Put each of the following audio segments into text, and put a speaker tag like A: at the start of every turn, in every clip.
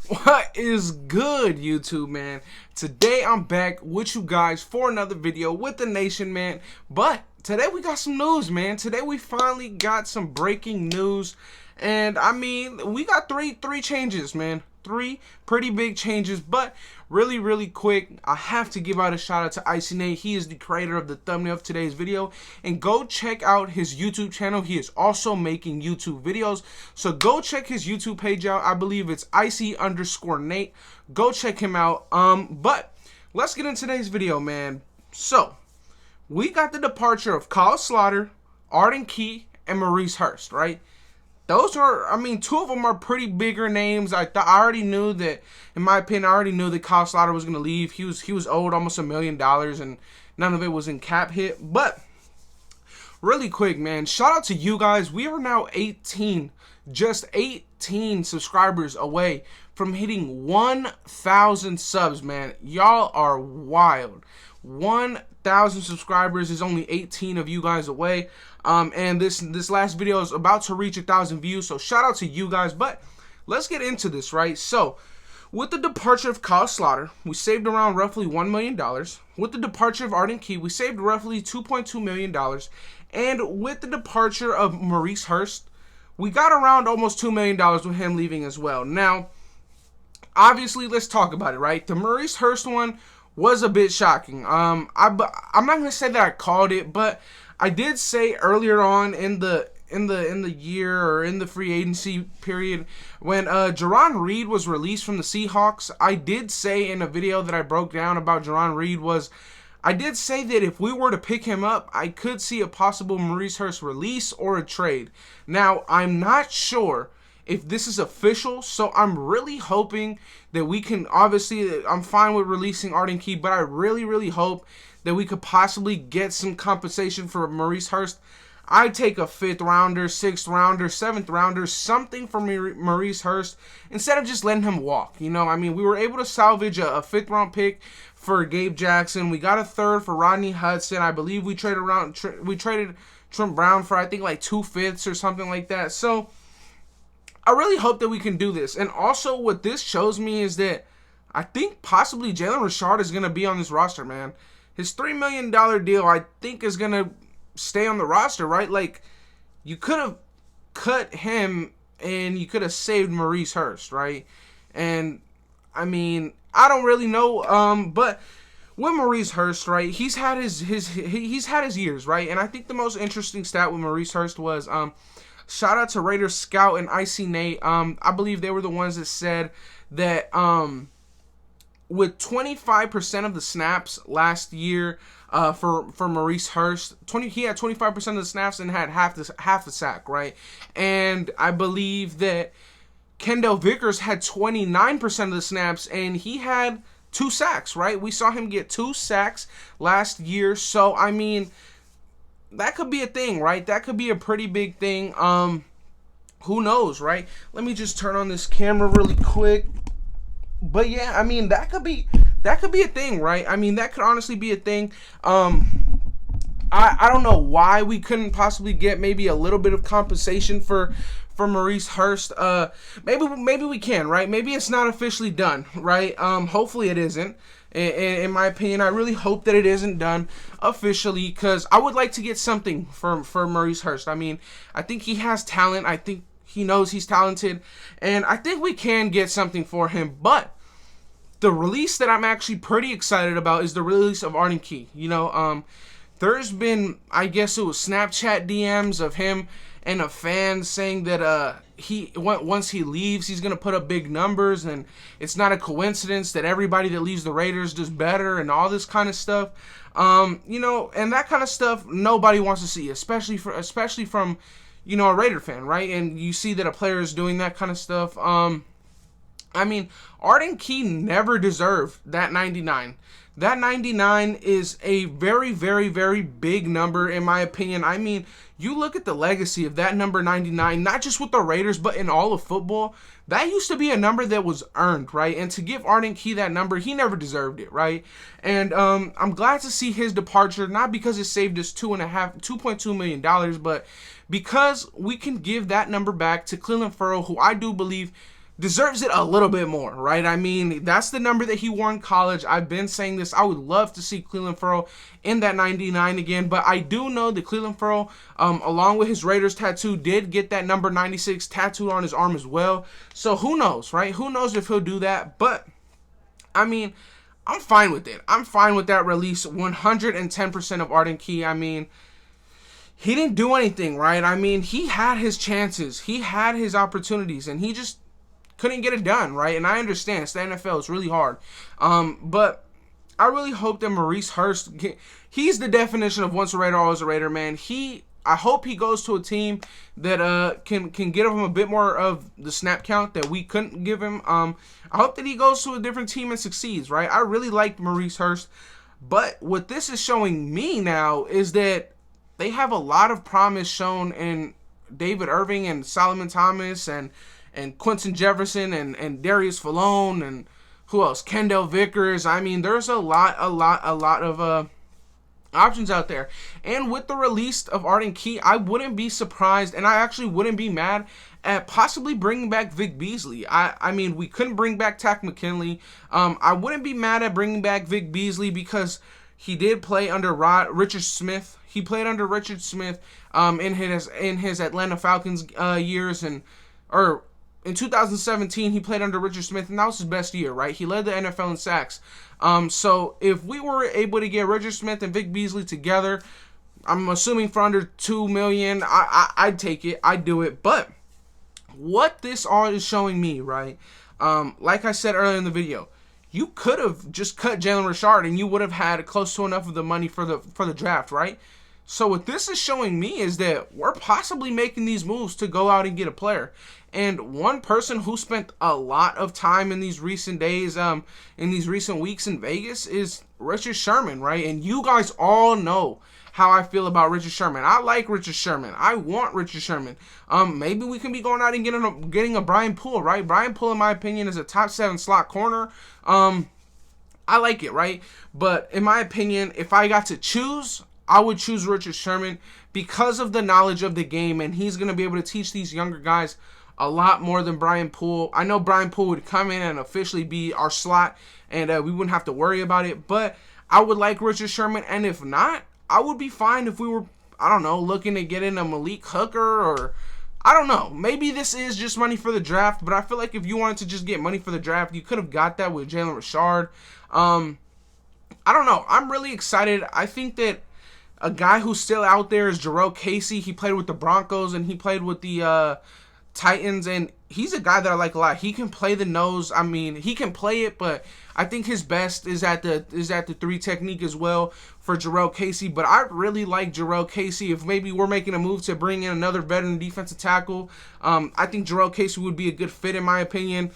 A: What is good, YouTube, man? Today I'm back with you guys for another video with the nation, man. But today we got some news, man. Today we finally got some breaking news. And I mean, we got three changes, man. Three pretty big changes, but really quick, I have to give out a shout out to Icy Nate. He is the creator of the thumbnail of today's video, and go check out his YouTube channel. He is also making YouTube videos, so go check his YouTube page out. I believe it's icy_Nate. Go check him out. But let's get into today's video, man. So we got the departure of Kyle Slaughter, Arden, and Maurice Hurst, right? Those are, I mean, two of them are pretty bigger names. I already knew that, in my opinion, I already knew that Kyle Slaughter was going to leave. He was owed almost $1 million, and none of it was in cap hit. But really quick, man, shout out to you guys. We are now 18, just 18 subscribers away from hitting 1,000 subs, man. Y'all are wild. 1,000 subscribers is only 18 of you guys away. And this last video is about to reach 1,000 views, so shout out to you guys. But let's get into this, right? So with the departure of Kyle Slaughter, we saved around roughly $1 million. With the departure of Arden, we saved roughly $2.2 million. And with the departure of Maurice Hurst, we got around almost $2 million with him leaving as well. Now, obviously, let's talk about it, right? The Maurice Hurst one was a bit shocking. I'm not gonna say that I called it, but I did say earlier on in the year, or in the free agency period, when Jarran Reed was released from the Seahawks, I did say in a video that I broke down about Jarran Reed I did say that if we were to pick him up, I could see a possible Maurice Hurst release or a trade. Now, I'm not sure if this is official, so I'm really hoping that we can, obviously, I'm fine with releasing Arden, but I really hope that we could possibly get some compensation for Maurice Hurst. I'd take a 5th rounder, 6th rounder, 7th rounder, something for Maurice Hurst, instead of just letting him walk. You know, I mean, we were able to salvage a 5th round pick for Gabe Jackson. We got a 3rd for Rodney Hudson. I believe we traded Trent Brown for, I think, like 2 5ths or something like that. So I really hope that we can do this. And also what this shows me is that I think possibly Jalen Richard is going to be on this roster, man. His $3 million deal, I think, is going to stay on the roster, right? Like, you could have cut him and you could have saved Maurice Hurst, right? And, I mean, I don't really know, but with Maurice Hurst, right, he's had his years, right? And I think the most interesting stat with Maurice Hurst was, shout out to Raiders Scout and Icy Nate. I believe they were the ones that said that with 25% of the snaps last year for Maurice Hurst, he had 25% of the snaps and had half the sack, right? And I believe that Kendall Vickers had 29% of the snaps and he had 2 sacks, right? We saw him get 2 sacks last year. So, I mean, that could be a thing, right? That could be a pretty big thing. Who knows, right? Let me just turn on this camera really quick. But yeah, I mean, that could be a thing, right? I mean, that could honestly be a thing. I don't know why we couldn't possibly get maybe a little bit of compensation for Maurice Hurst. Maybe we can, right? Maybe it's not officially done, right? Hopefully it isn't. In my opinion, I really hope that it isn't done officially, because I would like to get something for Maurice Hurst. I mean, I think he has talent. I think he knows he's talented, and I think we can get something for him. But the release that I'm actually pretty excited about is the release of Arden. You know, there's been, I guess it was Snapchat DMs of him and a fan saying that once he leaves, he's gonna put up big numbers, and it's not a coincidence that everybody that leaves the Raiders does better and all this kind of stuff. You know, and that kind of stuff nobody wants to see, especially from, you know, a Raider fan, right? And you see that a player is doing that kind of stuff. I mean, Arden never deserved that 99. That 99 is a very big number, in my opinion. I mean, you look at the legacy of that number 99, not just with the Raiders, but in all of football. That used to be a number that was earned, right? And to give Arden that number, he never deserved it, right? And I'm glad to see his departure, not because it saved us $2.2 million, but because we can give that number back to Clelin Ferrell, who I do believe deserves it a little bit more, right? I mean, that's the number that he wore in college. I've been saying this. I would love to see Clelin Ferrell in that 99 again, but I do know that Clelin Ferrell, along with his Raiders tattoo, did get that number 96 tattooed on his arm as well. So who knows, right? Who knows if he'll do that? But, I mean, I'm fine with it. I'm fine with that release. 110% of Arden Key. I mean, he didn't do anything, right? I mean, he had his chances. He had his opportunities, and he just couldn't get it done, right? And I understand it's the NFL. It's really hard. But I really hope that Maurice Hurst, he's the definition of once a Raider, always a Raider, man. I hope he goes to a team that can give him a bit more of the snap count that we couldn't give him. I hope that he goes to a different team and succeeds, right? I really like Maurice Hurst. But what this is showing me now is that they have a lot of promise shown in David Irving and Solomon Thomas and Quentin Jefferson and Darius Falone and who else? Kendall Vickers. I mean, there's a lot of options out there. And with the release of Arden Key, I wouldn't be surprised, and I actually wouldn't be mad at possibly bringing back Vic Beasley. I mean, we couldn't bring back Takk McKinley. I wouldn't be mad at bringing back Vic Beasley because he did play under Richard Smith. He played under Richard Smith in his Atlanta Falcons years, or in 2017, he played under Richard Smith, and that was his best year, right? He led the NFL in sacks. So if we were able to get Richard Smith and Vic Beasley together, I'm assuming for under $2 million, I'd take it. I'd do it. But what this all is showing me, right? Like I said earlier in the video, you could have just cut Jalen Richard, and you would have had close to enough of the money for the draft, right? So what this is showing me is that we're possibly making these moves to go out and get a player. And one person who spent a lot of time in these recent days, in these recent weeks in Vegas is Richard Sherman, right? And you guys all know how I feel about Richard Sherman. I like Richard Sherman. I want Richard Sherman. Maybe we can be going out and getting a Brian Poole, right? Brian Poole, in my opinion, is a top 7 slot corner. I like it, right? But in my opinion, if I got to choose, I would choose Richard Sherman because of the knowledge of the game, and he's going to be able to teach these younger guys a lot more than Brian Poole. I know Brian Poole would come in and officially be our slot, and we wouldn't have to worry about it, but I would like Richard Sherman, and if not, I would be fine if we were, I don't know, looking to get in a Malik Hooker, or I don't know. Maybe this is just money for the draft, but I feel like if you wanted to just get money for the draft, you could have got that with Jalen Richard. I don't know. I'm really excited. I think that a guy who's still out there is Jurrell Casey. He played with the Broncos and he played with the Titans, and he's a guy that I like a lot. He can play the nose. I mean, he can play it, but I think his best is at the 3 technique as well for Jurrell Casey. But I really like Jurrell Casey. If maybe we're making a move to bring in another veteran defensive tackle, I think Jurrell Casey would be a good fit in my opinion.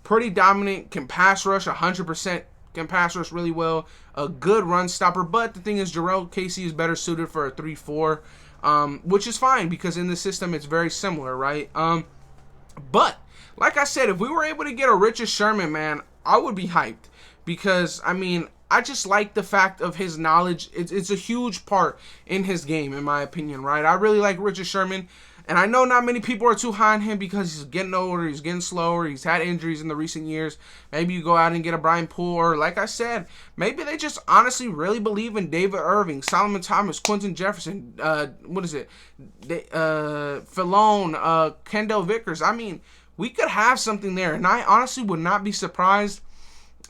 A: Pretty dominant, can pass rush 100%. Can pass rush really well, a good run stopper, but the thing is Jurrell Casey is better suited for a 3-4, which is fine because in the system it's very similar, right? But like I said, if we were able to get a Richard Sherman, man, I would be hyped because, I mean, I just like the fact of his knowledge. It's a huge part in his game, in my opinion, right? I really like Richard Sherman. And I know not many people are too high on him because he's getting older, he's getting slower, he's had injuries in the recent years. Maybe you go out and get a Brian Poole, or like I said, maybe they just honestly really believe in David Irving, Solomon Thomas, Quentin Jefferson, Falone, Kendall Vickers. I mean, we could have something there, and I honestly would not be surprised.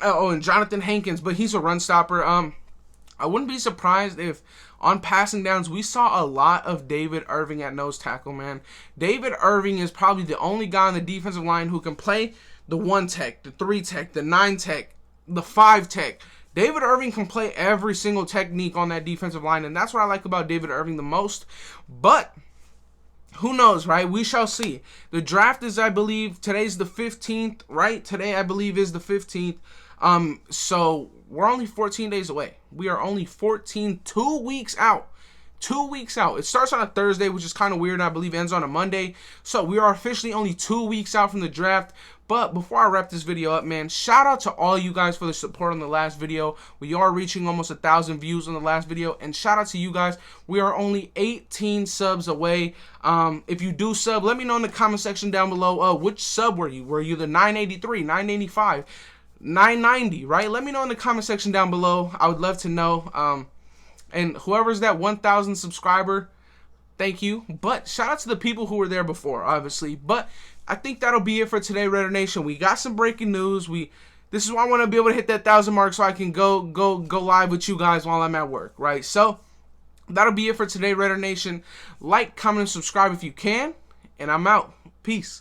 A: And Jonathan Hankins, but he's a run stopper. I wouldn't be surprised if on passing downs we saw a lot of David Irving at nose tackle, man. David Irving is probably the only guy on the defensive line who can play the 1 tech, the 3 tech, the 9 tech, the 5 tech. David Irving can play every single technique on that defensive line, and that's what I like about David Irving the most. But who knows, right? We shall see. The draft is, I believe, today's the 15th, right? Today, I believe, is the 15th. So we're only 14 days away. We are only 2 weeks out. 2 weeks out. It starts on a Thursday, which is kind of weird, and I believe ends on a Monday. So we are officially only 2 weeks out from the draft. But before I wrap this video up, man, shout out to all you guys for the support on the last video. We are reaching almost 1,000 views on the last video, and shout out to you guys. We are only 18 subs away. If you do sub, let me know in the comment section down below. Which sub were you? Were you the 983, 985, 990? Right? Let me know in the comment section down below. I would love to know. And whoever's that 1,000 subscriber, thank you. But shout out to the people who were there before, obviously. But I think that'll be it for today, Raider Nation. We got some breaking news. This is why I want to be able to hit that 1,000 mark so I can go live with you guys while I'm at work, right? So that'll be it for today, Raider Nation. Like, comment, and subscribe if you can, and I'm out. Peace.